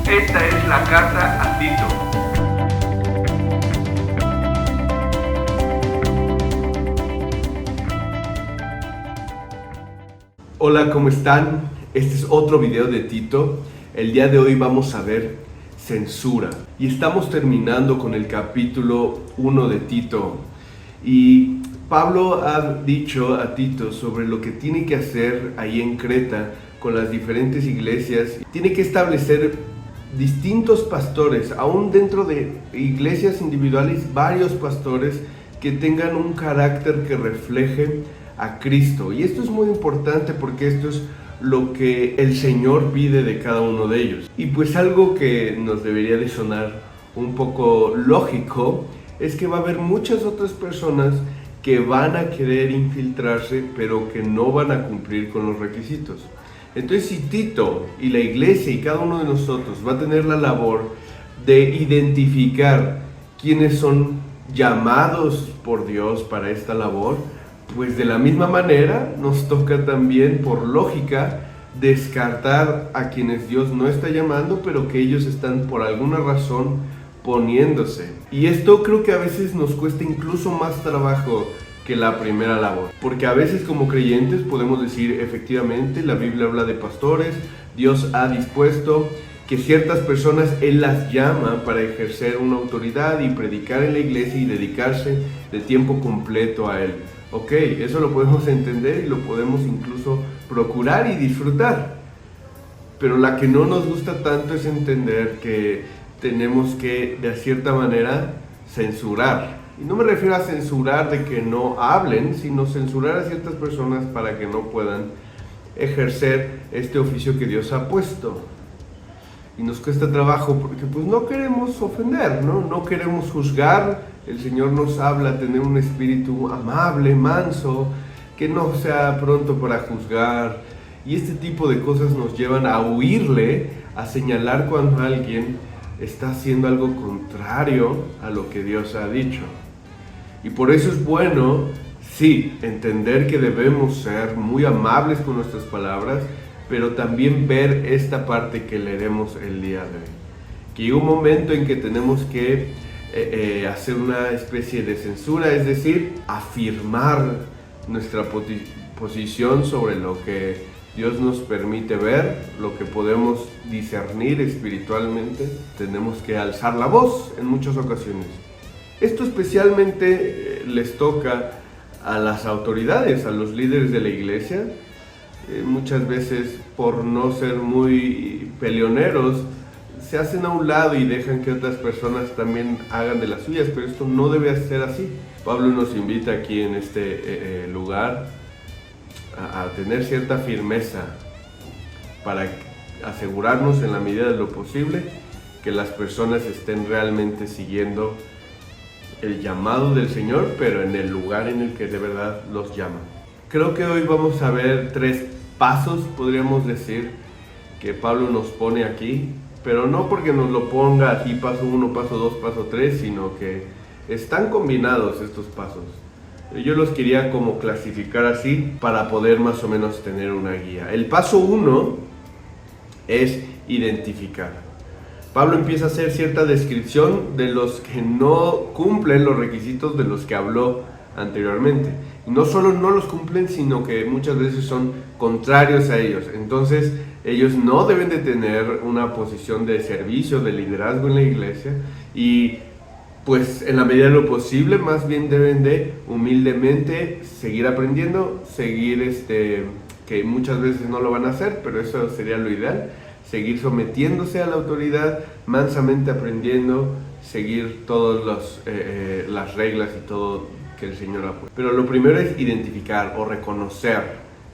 Esta es la carta a Tito. Hola, ¿cómo están? Este es otro video de Tito. El día de hoy vamos a ver censura. Y estamos terminando con el capítulo 1 de Tito. Y Pablo ha dicho a Tito sobre lo que tiene que hacer ahí en Creta con las diferentes iglesias. Tiene que establecer distintos pastores, aún dentro de iglesias individuales, varios pastores que tengan un carácter que refleje a Cristo. Y esto es muy importante porque esto es lo que el Señor pide de cada uno de ellos. Y pues algo que nos debería de sonar un poco lógico es que va a haber muchas otras personas que van a querer infiltrarse, pero que no van a cumplir con los requisitos. Entonces, si Tito y la iglesia y cada uno de nosotros va a tener la labor de identificar quiénes son llamados por Dios para esta labor, pues de la misma manera nos toca también, por lógica, descartar a quienes Dios no está llamando, pero que ellos están por alguna razón poniéndose. Y esto creo que a veces nos cuesta incluso más trabajo que la primera labor, porque a veces como creyentes podemos decir, efectivamente, la Biblia habla de pastores, Dios ha dispuesto que ciertas personas Él las llama para ejercer una autoridad y predicar en la iglesia y dedicarse de tiempo completo a Él. Ok, eso lo podemos entender y lo podemos incluso procurar y disfrutar, pero la que no nos gusta tanto es entender que tenemos que, de cierta manera, censurar. Y no me refiero a censurar de que no hablen, sino censurar a ciertas personas para que no puedan ejercer este oficio que Dios ha puesto. Y nos cuesta trabajo porque pues no queremos ofender, no queremos juzgar. El Señor nos habla a tener un espíritu amable, manso, que no sea pronto para juzgar. Y este tipo de cosas nos llevan a huirle, a señalar cuando alguien está haciendo algo contrario a lo que Dios ha dicho. Y por eso es bueno, sí, entender que debemos ser muy amables con nuestras palabras, pero también ver esta parte que leeremos el día de hoy. Que llega un momento en que tenemos que hacer una especie de censura, es decir, afirmar nuestra posición sobre lo que Dios nos permite ver, lo que podemos discernir espiritualmente. Tenemos que alzar la voz en muchas ocasiones. Esto especialmente les toca a las autoridades, a los líderes de la iglesia. Muchas veces, por no ser muy peleoneros, se hacen a un lado y dejan que otras personas también hagan de las suyas, pero esto no debe ser así. Pablo nos invita aquí en este lugar a tener cierta firmeza para asegurarnos en la medida de lo posible que las personas estén realmente siguiendo el llamado del Señor, pero en el lugar en el que de verdad los llama. Creo que hoy vamos a ver 3 pasos, podríamos decir, que Pablo nos pone aquí, pero no porque nos lo ponga así, paso 1, paso 2, paso 3, sino que están combinados estos pasos. Yo los quería como clasificar así para poder más o menos tener una guía. El paso 1 es identificar. Pablo empieza a hacer cierta descripción de los que no cumplen los requisitos de los que habló anteriormente. Y no solo no los cumplen, sino que muchas veces son contrarios a ellos. Entonces, ellos no deben de tener una posición de servicio, de liderazgo en la iglesia. Y pues en la medida de lo posible, más bien deben de humildemente seguir aprendiendo, seguir que muchas veces no lo van a hacer, pero eso sería lo ideal. Seguir sometiéndose a la autoridad, mansamente aprendiendo, seguir todas las reglas y todo que el Señor ha puesto. Pero lo primero es identificar o reconocer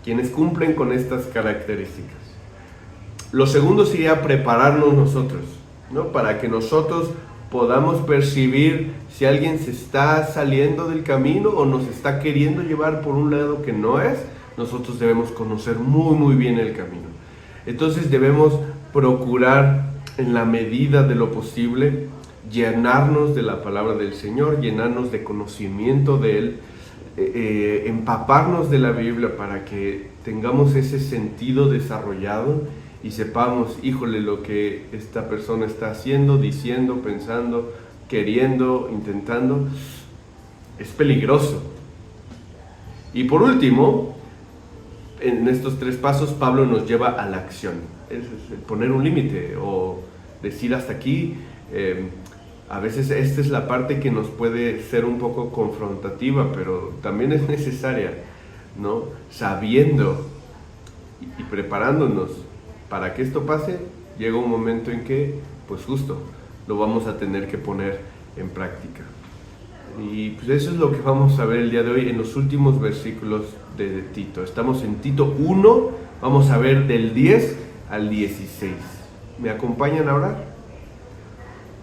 quienes cumplen con estas características. Lo segundo sería prepararnos nosotros, ¿no? Para que nosotros podamos percibir si alguien se está saliendo del camino o nos está queriendo llevar por un lado que no es. Nosotros debemos conocer muy bien el camino. Entonces debemos procurar en la medida de lo posible llenarnos de la palabra del Señor, llenarnos de conocimiento de Él, empaparnos de la Biblia para que tengamos ese sentido desarrollado y sepamos, híjole, lo que esta persona está haciendo, diciendo, pensando, queriendo, intentando, es peligroso. Y por último, en estos 3 pasos, Pablo nos lleva a la acción. Es poner un límite o decir hasta aquí. A veces esta es la parte que nos puede ser un poco confrontativa, pero también es necesaria, ¿no? Sabiendo y preparándonos para que esto pase, llega un momento en que, pues justo, lo vamos a tener que poner en práctica. Y pues eso es lo que vamos a ver el día de hoy en los últimos versículos de Tito. Estamos en Tito 1, vamos a ver del 10 al 16. ¿Me acompañan a orar?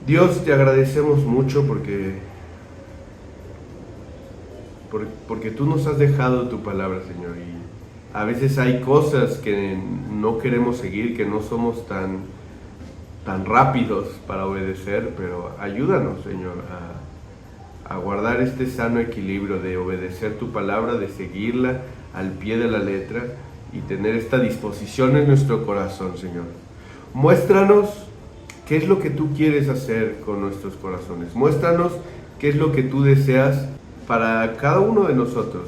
Dios, te agradecemos mucho porque tú nos has dejado tu palabra, Señor, y a veces hay cosas que no queremos seguir, que no somos tan rápidos para obedecer, pero ayúdanos, Señor, a guardar este sano equilibrio de obedecer tu palabra, de seguirla al pie de la letra y tener esta disposición en nuestro corazón, Señor. Muéstranos qué es lo que tú quieres hacer con nuestros corazones. Muéstranos qué es lo que tú deseas para cada uno de nosotros,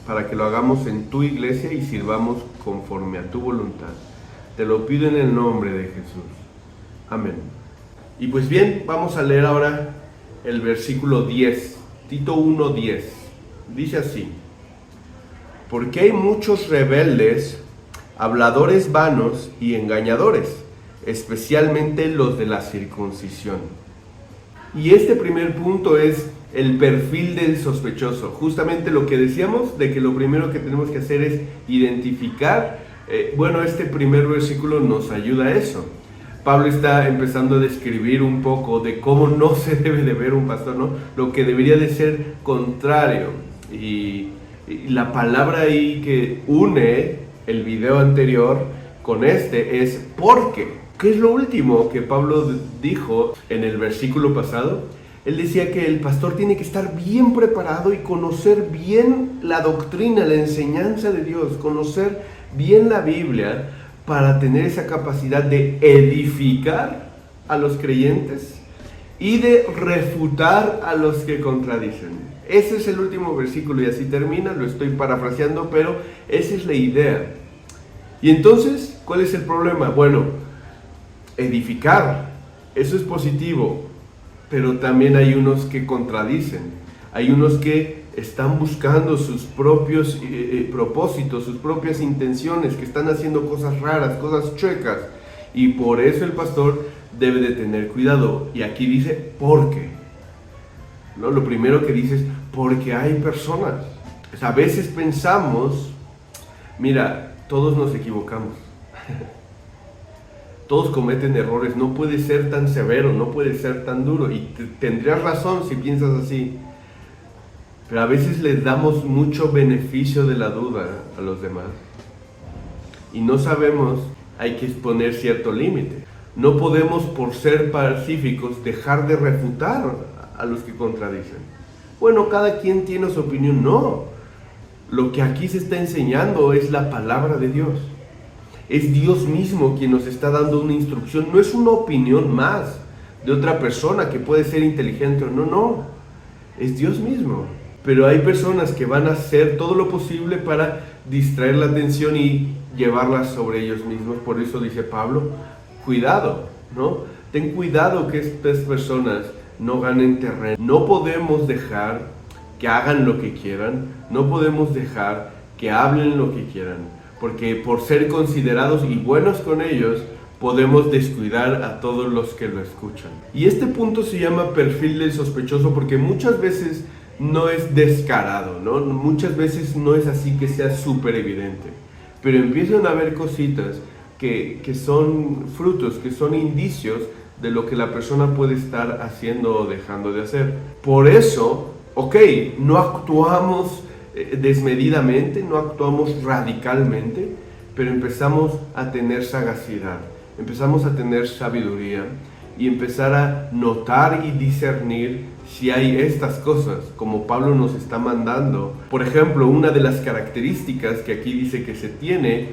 para que lo hagamos en tu iglesia y sirvamos conforme a tu voluntad. Te lo pido en el nombre de Jesús. Amén. Y pues bien, vamos a leer ahora el versículo 10, Tito 1:10. Dice así: porque hay muchos rebeldes, habladores vanos y engañadores, especialmente los de la circuncisión. Y este primer punto es el perfil del sospechoso. Justamente lo que decíamos de que lo primero que tenemos que hacer es identificar. Este primer versículo nos ayuda a eso. Pablo está empezando a describir un poco de cómo no se debe de ver un pastor, ¿no? Lo que debería de ser contrario. Y la palabra ahí que une el video anterior con este es porque. ¿Qué es lo último que Pablo dijo en el versículo pasado? Él decía que el pastor tiene que estar bien preparado y conocer bien la doctrina, la enseñanza de Dios, conocer bien la Biblia para tener esa capacidad de edificar a los creyentes y de refutar a los que contradicen. Ese es el último versículo y así termina, lo estoy parafraseando, pero esa es la idea. Y entonces, ¿cuál es el problema? Bueno, edificar, eso es positivo, pero también hay unos que contradicen, hay unos que están buscando sus propios propósitos, sus propias intenciones, que están haciendo cosas raras, cosas chuecas, y por eso el pastor debe de tener cuidado. Y aquí dice, ¿por qué? ¿No? Lo primero que dice es, porque hay personas. Pues a veces pensamos, mira, todos nos equivocamos. Todos cometen errores, no puede ser tan severo, no puede ser tan duro, y tendrías razón si piensas así, pero a veces les damos mucho beneficio de la duda a los demás, y no sabemos, hay que poner cierto límite. No podemos, por ser pacíficos, dejar de refutar a los que contradicen. Bueno, cada quien tiene su opinión, no. Lo que aquí se está enseñando es la palabra de Dios. Es Dios mismo quien nos está dando una instrucción, no es una opinión más de otra persona que puede ser inteligente o no, es Dios mismo. Pero hay personas que van a hacer todo lo posible para distraer la atención y llevarla sobre ellos mismos. Por eso dice Pablo, cuidado, ¿no? Ten cuidado que estas personas no ganen terreno. No podemos dejar que hagan lo que quieran, no podemos dejar que hablen lo que quieran, porque por ser considerados y buenos con ellos, podemos descuidar a todos los que lo escuchan. Y este punto se llama perfil del sospechoso porque muchas veces no es descarado, ¿no? Muchas veces no es así que sea súper evidente, pero empiezan a haber cositas que son frutos, que son indicios de lo que la persona puede estar haciendo o dejando de hacer. Por eso, no actuamos desmedidamente, no actuamos radicalmente, pero empezamos a tener sagacidad, empezamos a tener sabiduría y empezar a notar y discernir si hay estas cosas, como Pablo nos está mandando. Por ejemplo, una de las características que aquí dice que se tiene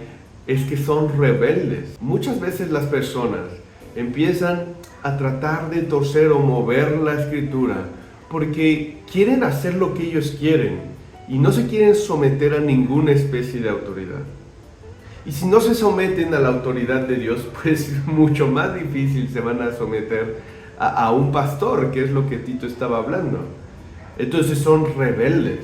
es que son rebeldes. Muchas veces las personas empiezan a tratar de torcer o mover la escritura porque quieren hacer lo que ellos quieren y no se quieren someter a ninguna especie de autoridad. Y si no se someten a la autoridad de Dios, pues mucho más difícil se van a someter a un pastor, que es lo que Tito estaba hablando. Entonces son rebeldes.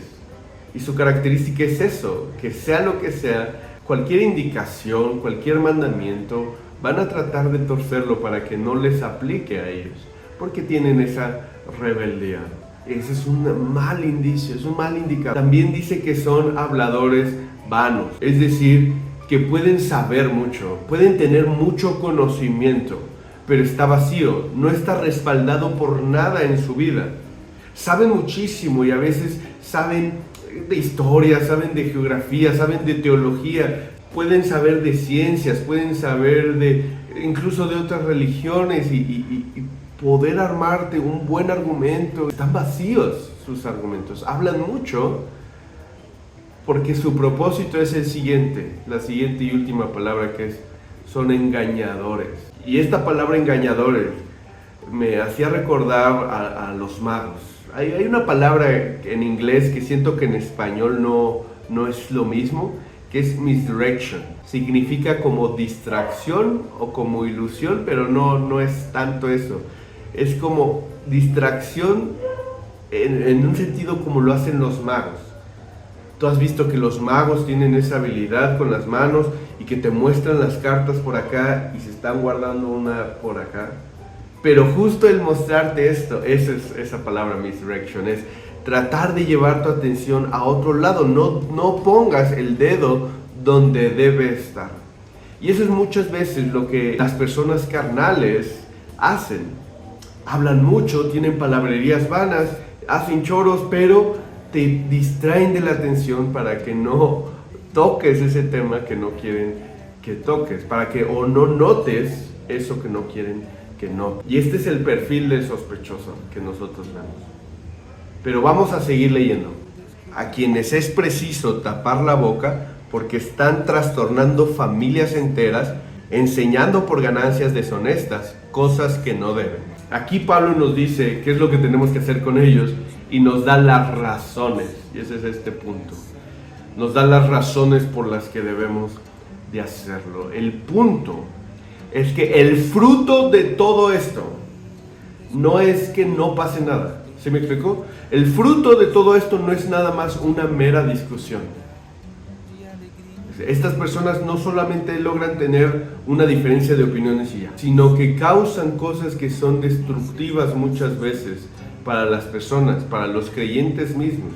Y su característica es eso, que sea lo que sea, cualquier indicación, cualquier mandamiento, van a tratar de torcerlo para que no les aplique a ellos, porque tienen esa rebeldía. Ese es un mal indicio, es un mal indicador. También dice que son habladores vanos, es decir, que pueden saber mucho, pueden tener mucho conocimiento, pero está vacío, no está respaldado por nada en su vida. Saben muchísimo y a veces saben de historia, saben de geografía, saben de teología, pueden saber de ciencias, pueden saber incluso de otras religiones y poder armarte un buen argumento. Están vacíos sus argumentos, hablan mucho porque su propósito es el siguiente, la siguiente y última palabra que son engañadores. Y esta palabra engañadores me hacía recordar a los magos. Hay una palabra en inglés que siento que en español no es lo mismo, que es misdirection. Significa como distracción o como ilusión, pero no es tanto eso. Es como distracción en un sentido como lo hacen los magos. Tú has visto que los magos tienen esa habilidad con las manos y que te muestran las cartas por acá y se están guardando una por acá. Pero justo el mostrarte esto, esa palabra misdirection, es tratar de llevar tu atención a otro lado. No pongas el dedo donde debe estar. Y eso es muchas veces lo que las personas carnales hacen. Hablan mucho, tienen palabrerías vanas, hacen choros, pero te distraen de la atención para que no toques ese tema que no quieren que toques, para que o no notes eso que no quieren que notes. Y este es el perfil del sospechoso que nosotros vemos. Pero vamos a seguir leyendo. A quienes es preciso tapar la boca porque están trastornando familias enteras, enseñando por ganancias deshonestas cosas que no deben. Aquí Pablo nos dice qué es lo que tenemos que hacer con ellos y nos da las razones, y ese es este punto. Nos da las razones por las que debemos de hacerlo. El punto es que el fruto de todo esto no es que no pase nada. ¿Sí me explicó? El fruto de todo esto no es nada más una mera discusión. Estas personas no solamente logran tener una diferencia de opiniones y ya, sino que causan cosas que son destructivas muchas veces para las personas, para los creyentes mismos.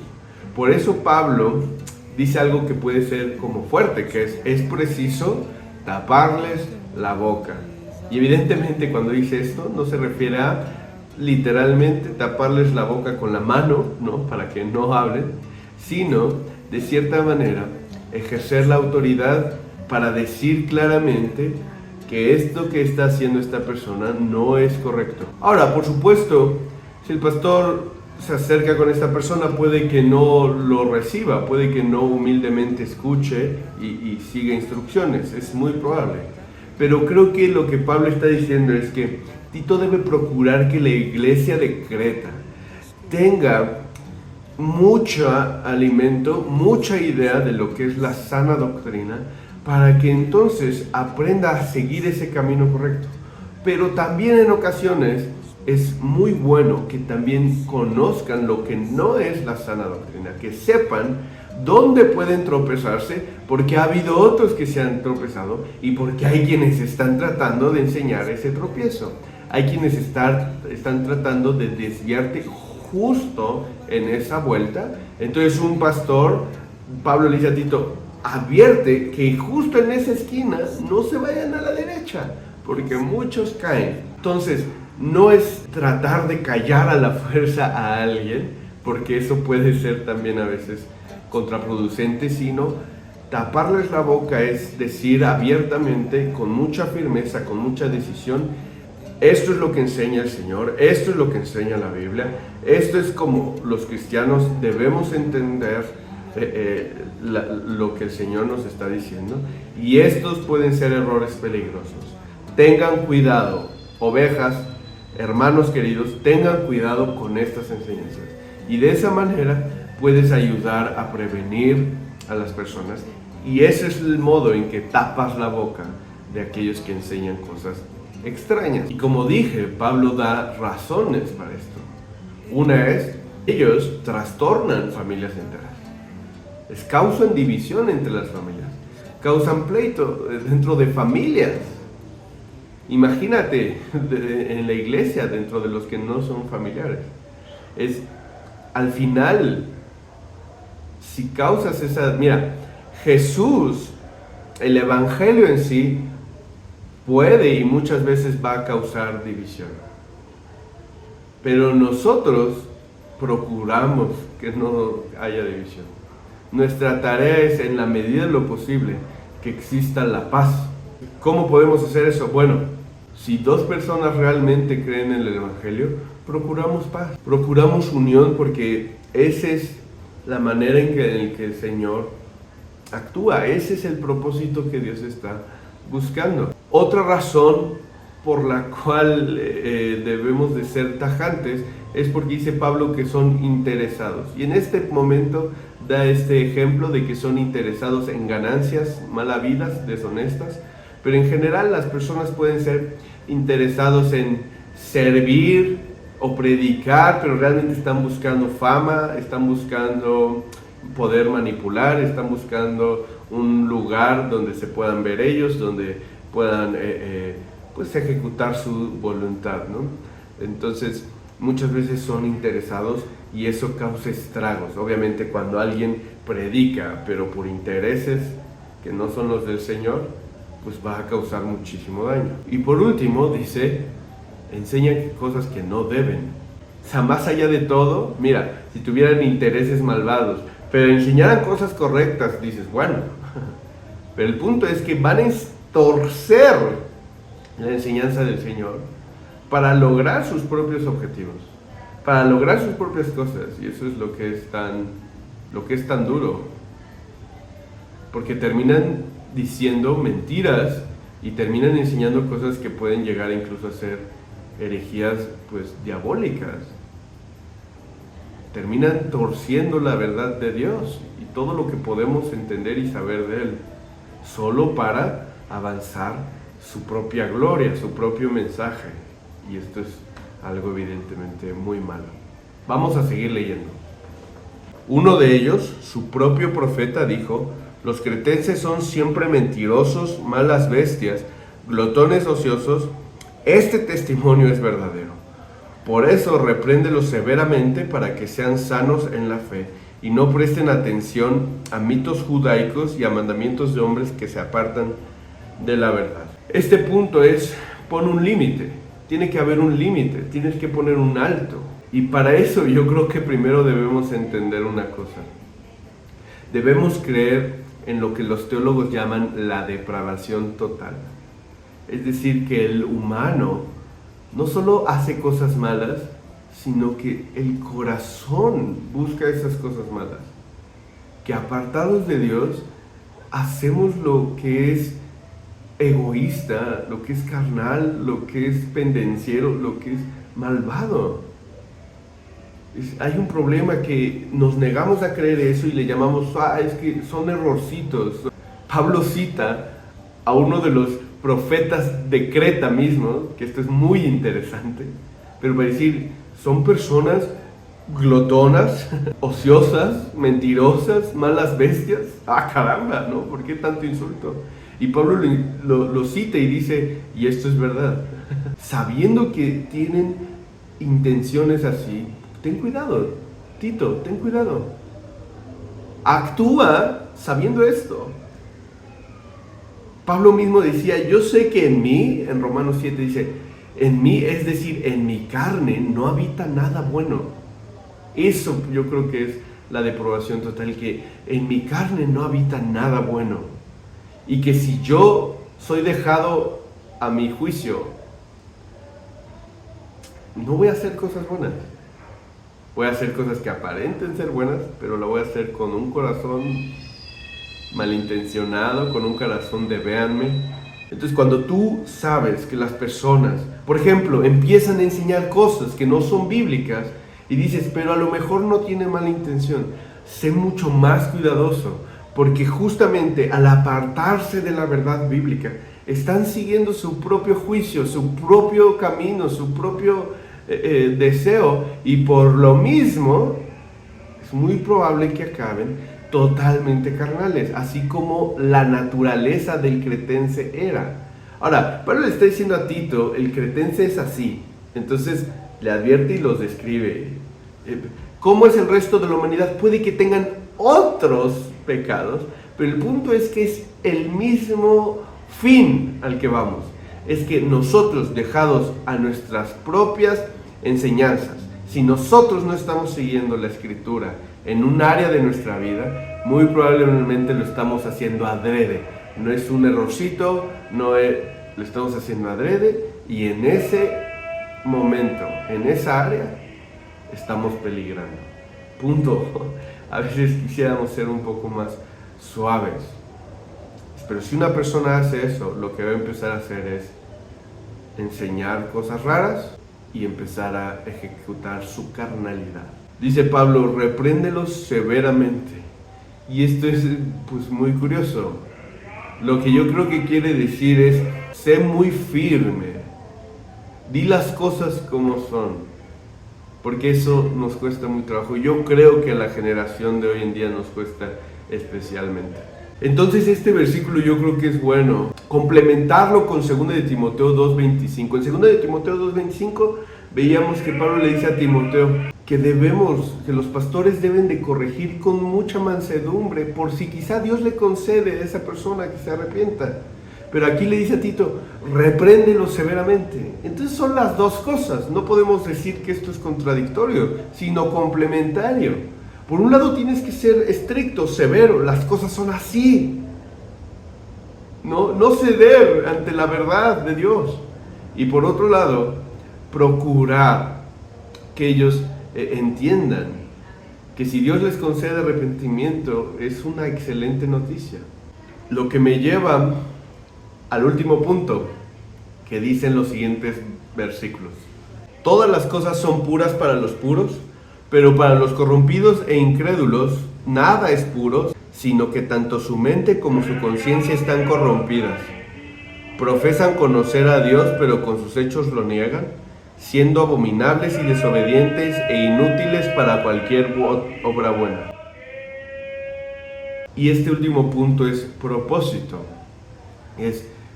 Por eso Pablo dice algo que puede ser como fuerte, que es preciso taparles la boca. Y evidentemente cuando dice esto no se refiere a literalmente taparles la boca con la mano, ¿no? Para que no hablen, sino de cierta manera ejercer la autoridad para decir claramente que esto que está haciendo esta persona no es correcto. Ahora, por supuesto, si el pastor se acerca con esta persona, puede que no lo reciba, puede que no humildemente escuche y siga instrucciones, es muy probable. Pero creo que lo que Pablo está diciendo es que Tito debe procurar que la iglesia de Creta tenga mucho alimento, mucha idea de lo que es la sana doctrina, para que entonces aprenda a seguir ese camino correcto. Pero también en ocasiones es muy bueno que también conozcan lo que no es la sana doctrina, que sepan dónde pueden tropezarse, porque ha habido otros que se han tropezado y porque hay quienes están tratando de enseñar ese tropiezo. Hay quienes están tratando de desviarte justo en esa vuelta. Entonces un pastor, Pablo le dice a Tito, advierte que justo en esa esquina no se vayan a la derecha, porque muchos caen. Entonces no es tratar de callar a la fuerza a alguien, porque eso puede ser también a veces contraproducente, sino taparles la boca es decir abiertamente, con mucha firmeza, con mucha decisión: esto es lo que enseña el Señor, esto es lo que enseña la Biblia, esto es como los cristianos debemos entender lo que el Señor nos está diciendo. Y estos pueden ser errores peligrosos. Tengan cuidado, ovejas, hermanos queridos, tengan cuidado con estas enseñanzas. Y de esa manera puedes ayudar a prevenir a las personas. Y ese es el modo en que tapas la boca de aquellos que enseñan cosas extrañas. Y como dije, Pablo da razones para esto. Una es, ellos trastornan familias enteras. Causan división entre las familias. Causan pleito dentro de familias. Imagínate en la iglesia, dentro de los que no son familiares. Al final, si causas esa... Mira, Jesús, el evangelio en sí, puede y muchas veces va a causar división. Pero nosotros procuramos que no haya división. Nuestra tarea es, en la medida de lo posible, que exista la paz. ¿Cómo podemos hacer eso? Bueno, si dos personas realmente creen en el evangelio, procuramos paz, procuramos unión, porque esa es la manera en que el Señor actúa. Ese es el propósito que Dios está buscando. Otra razón por la cual debemos de ser tajantes es porque dice Pablo que son interesados. Y en este momento da este ejemplo de que son interesados en ganancias mal habidas, deshonestas. Pero en general las personas pueden ser interesados en servir o predicar, pero realmente están buscando fama, están buscando poder manipular, están buscando un lugar donde se puedan ver ellos, donde puedan pues ejecutar su voluntad, ¿no? Entonces muchas veces son interesados y eso causa estragos. Obviamente cuando alguien predica pero por intereses que no son los del Señor, pues va a causar muchísimo daño. Y por último dice, enseñan cosas que no deben. O sea, más allá de todo, mira, si tuvieran intereses malvados, pero enseñaran cosas correctas, dices, bueno, pero el punto es que van a torcer la enseñanza del Señor para lograr sus propios objetivos, para lograr sus propias cosas, y eso es lo que es tan duro, porque terminan diciendo mentiras y terminan enseñando cosas que pueden llegar incluso a ser herejías pues diabólicas. Terminan torciendo la verdad de Dios y todo lo que podemos entender y saber de Él, solo para avanzar su propia gloria, su propio mensaje. Y esto es algo evidentemente muy malo. Vamos a seguir leyendo. Uno de ellos, su propio profeta, dijo: los cretenses son siempre mentirosos, malas bestias, glotones ociosos. Este testimonio es verdadero. Por eso repréndelos severamente para que sean sanos en la fe y no presten atención a mitos judaicos y a mandamientos de hombres que se apartan de la verdad. Este punto es, pon un límite. Tiene que haber un límite, tienes que poner un alto. Y para eso yo creo que primero debemos entender una cosa. Debemos creer en lo que los teólogos llaman la depravación total. Es decir, que el humano no solo hace cosas malas, sino que el corazón busca esas cosas malas. Que apartados de Dios, hacemos lo que es egoísta, lo que es carnal, lo que es pendenciero, lo que es malvado. Hay un problema que nos negamos a creer eso y le llamamos, es que son errorcitos. Pablo cita a uno de los profetas de Creta mismo, que esto es muy interesante, pero para decir, son personas glotonas, ociosas, mentirosas, malas bestias. Caramba, ¿no? ¿Por qué tanto insulto? Y Pablo lo cita y dice, y esto es verdad, sabiendo que tienen intenciones así, ten cuidado, Tito, ten cuidado. Actúa sabiendo esto. Pablo mismo decía, yo sé que en mí, en Romanos 7 dice, en mí, es decir, en mi carne no habita nada bueno. Eso yo creo que es la depravación total, que en mi carne no habita nada bueno. Y que si yo soy dejado a mi juicio, no voy a hacer cosas buenas. Voy a hacer cosas que aparenten ser buenas, pero lo voy a hacer con un corazón malintencionado, con un corazón de véanme. Entonces cuando tú sabes que las personas, por ejemplo, empiezan a enseñar cosas que no son bíblicas y dices, pero a lo mejor no tiene mala intención, sé mucho más cuidadoso, porque justamente al apartarse de la verdad bíblica, están siguiendo su propio juicio, su propio camino, su propio deseo, y por lo mismo es muy probable que acaben totalmente carnales, así como la naturaleza del cretense era. Ahora, Pablo le está diciendo a Tito, el cretense es así, entonces le advierte y los describe. ¿Cómo es el resto de la humanidad? Puede que tengan otros pecados, pero el punto es que es el mismo fin al que vamos. Es que nosotros, dejados a nuestras propias enseñanzas, si nosotros no estamos siguiendo la Escritura en un área de nuestra vida, muy probablemente lo estamos haciendo adrede. No es un errorcito, lo estamos haciendo adrede, y en ese momento, en esa área, estamos peligrando. Punto. A veces quisiéramos ser un poco más suaves. Pero si una persona hace eso, lo que va a empezar a hacer es enseñar cosas raras y empezar a ejecutar su carnalidad. Dice Pablo, repréndelos severamente. Y esto es pues muy curioso. Lo que yo creo que quiere decir es, sé muy firme. Di las cosas como son. Porque eso nos cuesta muy trabajo. Yo creo que a la generación de hoy en día nos cuesta especialmente. Entonces este versículo yo creo que es bueno complementarlo con 2 de Timoteo 2:25. En 2 de Timoteo 2:25 veíamos que Pablo le dice a Timoteo que los pastores deben de corregir con mucha mansedumbre, por si quizá Dios le concede a esa persona que se arrepienta. Pero aquí le dice a Tito, repréndelo severamente. Entonces son las dos cosas. No podemos decir que esto es contradictorio, sino complementario. Por un lado tienes que ser estricto, severo, las cosas son así. No ceder ante la verdad de Dios. Y por otro lado, procurar que ellos entiendan que si Dios les concede arrepentimiento, es una excelente noticia. Lo que me lleva al último punto que dicen los siguientes versículos. Todas las cosas son puras para los puros, pero para los corrompidos e incrédulos nada es puro, sino que tanto su mente como su conciencia están corrompidas. Profesan conocer a Dios, pero con sus hechos lo niegan, siendo abominables y desobedientes e inútiles para cualquier obra buena. Y este último punto es propósito.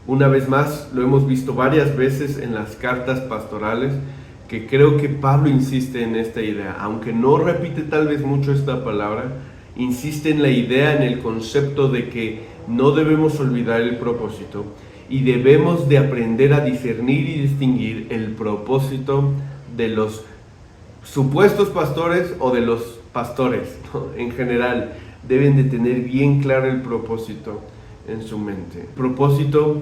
Una vez más, lo hemos visto varias veces en las cartas pastorales, que creo que Pablo insiste en esta idea, aunque no repite tal vez mucho esta palabra, insiste en la idea, en el concepto de que no debemos olvidar el propósito y debemos de aprender a discernir y distinguir el propósito de los supuestos pastores o de los pastores, ¿no? En general, deben de tener bien claro el propósito en su mente. El propósito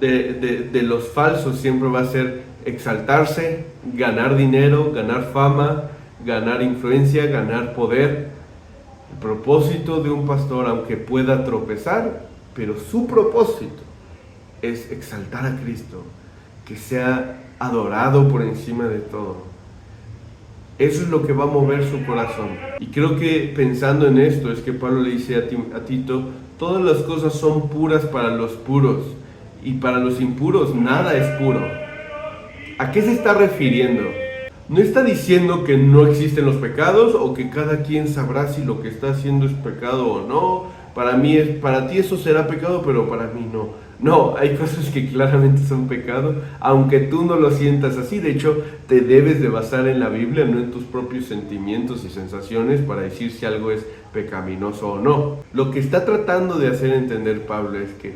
de los falsos siempre va a ser exaltarse, ganar dinero, ganar fama, ganar influencia, ganar poder. El propósito de un pastor, aunque pueda tropezar, pero su propósito es exaltar a Cristo, que sea adorado por encima de todo. Eso es lo que va a mover su corazón. Y creo que pensando en esto es que Pablo le dice a Tito, todas las cosas son puras para los puros, y para los impuros nada es puro. ¿A qué se está refiriendo? No está diciendo que no existen los pecados o que cada quien sabrá si lo que está haciendo es pecado o no. Para ti eso será pecado, pero para mí no. No, hay cosas que claramente son pecado, aunque tú no lo sientas así. De hecho, te debes de basar en la Biblia, no en tus propios sentimientos y sensaciones para decir si algo es pecaminoso o no. Lo que está tratando de hacer entender Pablo es que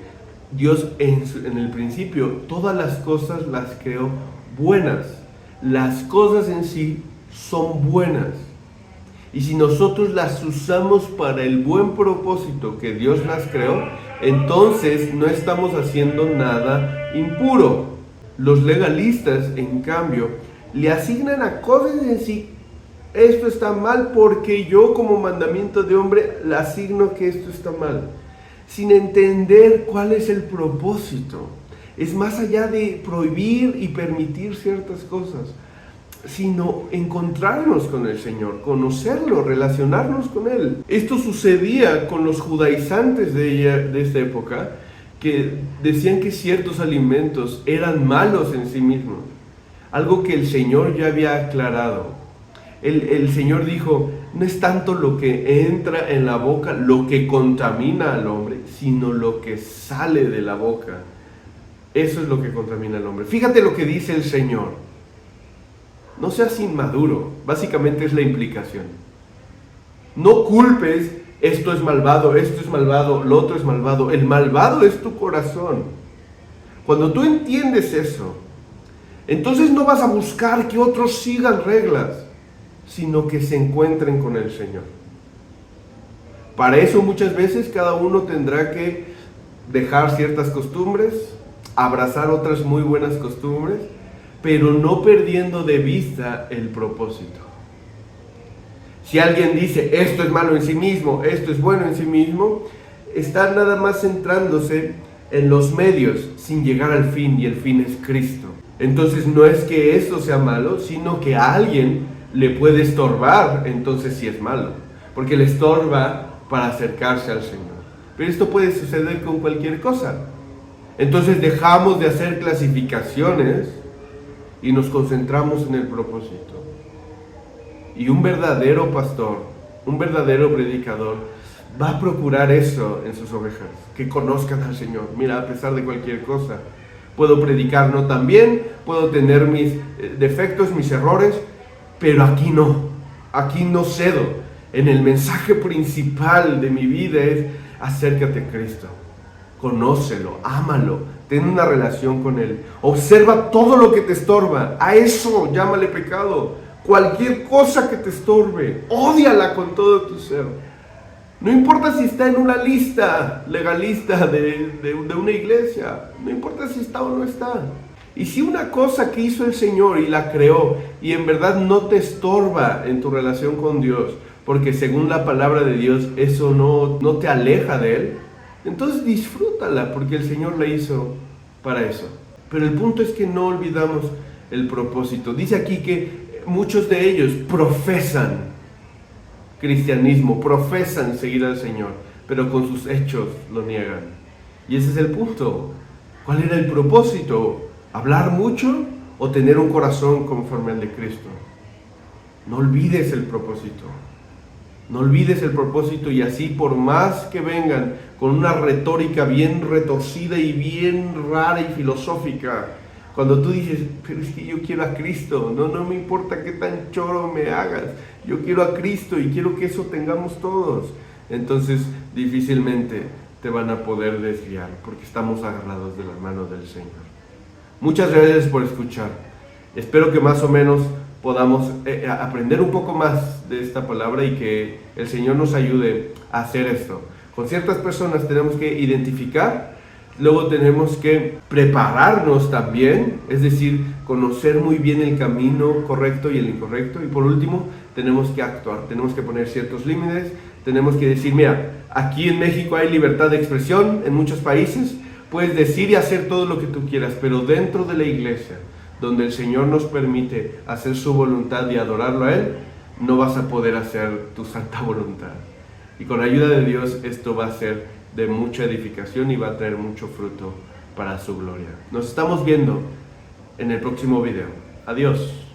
Dios en el principio todas las cosas las creó buenas. Las cosas en sí son buenas. Y si nosotros las usamos para el buen propósito que Dios las creó, entonces no estamos haciendo nada impuro. Los legalistas, en cambio, le asignan a cosas en sí esto está mal porque yo como mandamiento de hombre le asigno que esto está mal, sin entender cuál es el propósito. Es más allá de prohibir y permitir ciertas cosas, sino encontrarnos con el Señor, conocerlo, relacionarnos con Él. Esto sucedía con los judaizantes de esta época, que decían que ciertos alimentos eran malos en sí mismos, algo que el Señor ya había aclarado. El Señor dijo, no es tanto lo que entra en la boca lo que contamina al hombre, sino lo que sale de la boca. Eso es lo que contamina al hombre. Fíjate lo que dice el Señor. No seas inmaduro, básicamente es la implicación. No culpes, esto es malvado, lo otro es malvado. El malvado es tu corazón. Cuando tú entiendes eso, entonces no vas a buscar que otros sigan reglas, sino que se encuentren con el Señor. Para eso muchas veces cada uno tendrá que dejar ciertas costumbres, abrazar otras muy buenas costumbres, pero no perdiendo de vista el propósito. Si alguien dice, esto es malo en sí mismo, esto es bueno en sí mismo, está nada más centrándose en los medios, sin llegar al fin, y el fin es Cristo. Entonces no es que esto sea malo, sino que a alguien le puede estorbar, entonces sí es malo, porque le estorba para acercarse al Señor. Pero esto puede suceder con cualquier cosa. Entonces dejamos de hacer clasificaciones y nos concentramos en el propósito. Y un verdadero pastor, un verdadero predicador, va a procurar eso en sus ovejas, que conozcan al Señor. Mira, a pesar de cualquier cosa, puedo predicar no tan bien, puedo tener mis defectos, mis errores, pero aquí no cedo. En el mensaje principal de mi vida es, acércate a Cristo, conócelo, ámalo, ten una relación con Él, observa todo lo que te estorba, a eso llámale pecado. Cualquier cosa que te estorbe, ódiala con todo tu ser. No importa si está en una lista legalista de una iglesia, no importa si está o no está. Y si una cosa que hizo el Señor y la creó y en verdad no te estorba en tu relación con Dios, porque según la palabra de Dios eso no te aleja de Él, entonces disfrútala, porque el Señor la hizo para eso. Pero el punto es que no olvidamos el propósito. Dice aquí que muchos de ellos profesan cristianismo, profesan seguir al Señor, pero con sus hechos lo niegan. Y ese es el punto. ¿Cuál era el propósito? ¿Hablar mucho o tener un corazón conforme al de Cristo? No olvides el propósito. No olvides el propósito, y así, por más que vengan con una retórica bien retorcida y bien rara y filosófica, cuando tú dices, pero es que yo quiero a Cristo, no me importa qué tan choro me hagas, yo quiero a Cristo y quiero que eso tengamos todos, entonces difícilmente te van a poder desviar, porque estamos agarrados de la mano del Señor. Muchas gracias por escuchar. Espero que más o menos podamos aprender un poco más de esta palabra y que el Señor nos ayude a hacer esto. Con ciertas personas tenemos que identificar, luego tenemos que prepararnos también, es decir, conocer muy bien el camino correcto y el incorrecto, y por último tenemos que actuar, tenemos que poner ciertos límites, tenemos que decir, mira, aquí en México hay libertad de expresión, en muchos países puedes decir y hacer todo lo que tú quieras, pero dentro de la iglesia, donde el Señor nos permite hacer su voluntad y adorarlo a Él, no vas a poder hacer tu santa voluntad. Y con la ayuda de Dios esto va a ser de mucha edificación y va a traer mucho fruto para su gloria. Nos estamos viendo en el próximo video. Adiós.